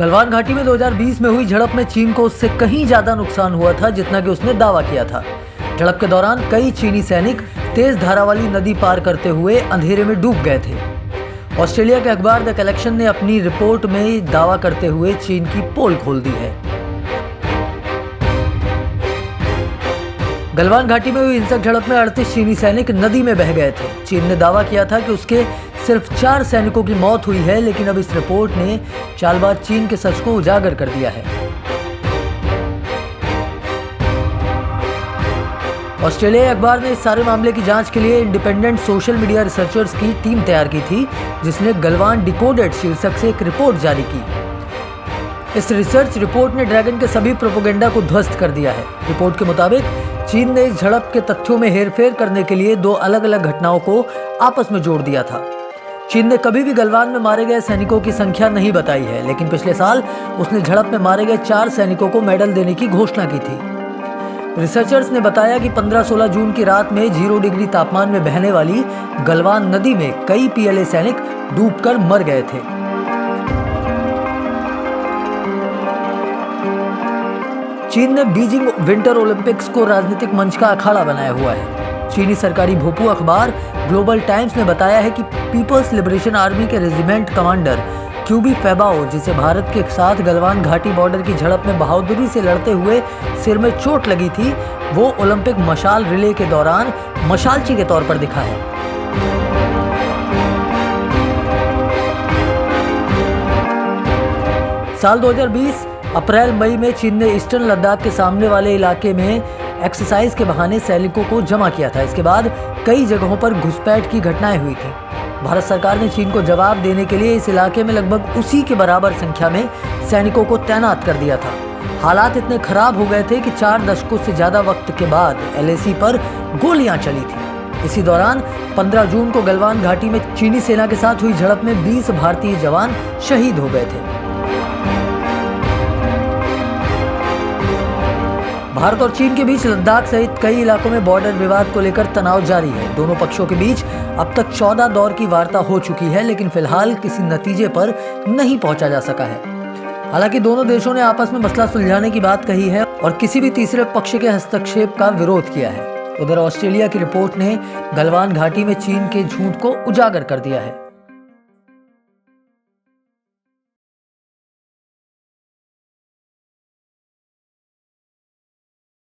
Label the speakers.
Speaker 1: गलवान घाटी में 2020 में हुई झड़प में चीन को उससे कहीं ज्यादा नुकसान हुआ था जितना कि उसने दावा किया था। झड़प के दौरान कई चीनी सैनिक तेज धारा वाली नदी पार करते हुए अंधेरे में डूब गए थे। ऑस्ट्रेलिया के अखबार द कलेक्शन ने अपनी रिपोर्ट में दावा करते हुए चीन की पोल खोल दी है। गलवान घाटी में हुई हिंसक झड़प में 38 चीनी सैनिक नदी में बह गए थे। चीन ने दावा किया था कि उसके सिर्फ 4 सैनिकों की मौत हुई है, लेकिन अब इस रिपोर्ट ने चालबाज चीन के सच को उजागर कर दिया है। ऑस्ट्रेलिया अखबार ने इस सारे मामले की जांच के लिए इंडिपेंडेंट सोशल मीडिया रिसर्चर्स की टीम तैयार की थी, जिसने गलवान डिकोडेड शीर्षक से एक रिपोर्ट जारी की। इस रिसर्च रिपोर्ट ने ड्रैगन के सभी प्रोपेगेंडा को ध्वस्त कर दिया है। रिपोर्ट के मुताबिक चीन ने इस झड़प के तथ्यों में हेरफेर करने के लिए 2 अलग अलग घटनाओं को आपस में जोड़ दिया था। चीन ने कभी भी गलवान में मारे गए सैनिकों की संख्या नहीं बताई है, लेकिन पिछले साल उसने झड़प में मारे गए 4 सैनिकों को मेडल देने की घोषणा की थी। रिसर्चर्स ने बताया कि 15-16 जून की रात में 0 डिग्री तापमान में बहने वाली गलवान नदी में कई पीएलए सैनिक डूबकर मर गए थे। चीन ने बीजिंग विंटर ओलंपिक्स को राजनीतिक मंच का अखाड़ा बनाया हुआ है। चीनी सरकारी भोपू अखबार ग्लोबल टाइम्स ने बताया है कि पीपल्स लिबरेशन आर्मी के रेजिमेंट कमांडर क्यूबी फेबाओ, जिसे भारत के साथ गलवान घाटी बॉर्डर की झड़प में बहादुरी से लड़ते हुए सिर में चोट लगी थी, वो ओलंपिक मशाल रिले के दौरान मशालची के तौर पर दिखा है। साल 2020 अप्रैल-मई में चीन ने ईस्टर्न लद्दाख के सामने वाले इलाके में एक्सरसाइज के बहाने सैनिकों को जमा किया था। इसके बाद कई जगहों पर घुसपैठ की घटनाएं हुई थी। भारत सरकार ने चीन को जवाब देने के लिए इस इलाके में लगभग उसी के बराबर संख्या में सैनिकों को तैनात कर दिया था। हालात इतने खराब हो गए थे कि 4 दशकों से ज्यादा वक्त के बाद एलएसी पर गोलियां चली थी। इसी दौरान 15 जून को गलवान घाटी में चीनी सेना के साथ हुई झड़प में 20 भारतीय जवान शहीद हो गए थे। भारत और चीन के बीच लद्दाख सहित कई इलाकों में बॉर्डर विवाद को लेकर तनाव जारी है। दोनों पक्षों के बीच अब तक 14 दौर की वार्ता हो चुकी है, लेकिन फिलहाल किसी नतीजे पर नहीं पहुंचा जा सका है। हालांकि दोनों देशों ने आपस में मसला सुलझाने की बात कही है और किसी भी तीसरे पक्ष के हस्तक्षेप का विरोध किया है। उधर ऑस्ट्रेलिया की रिपोर्ट ने गलवान घाटी में चीन के झूठ को उजागर कर दिया है।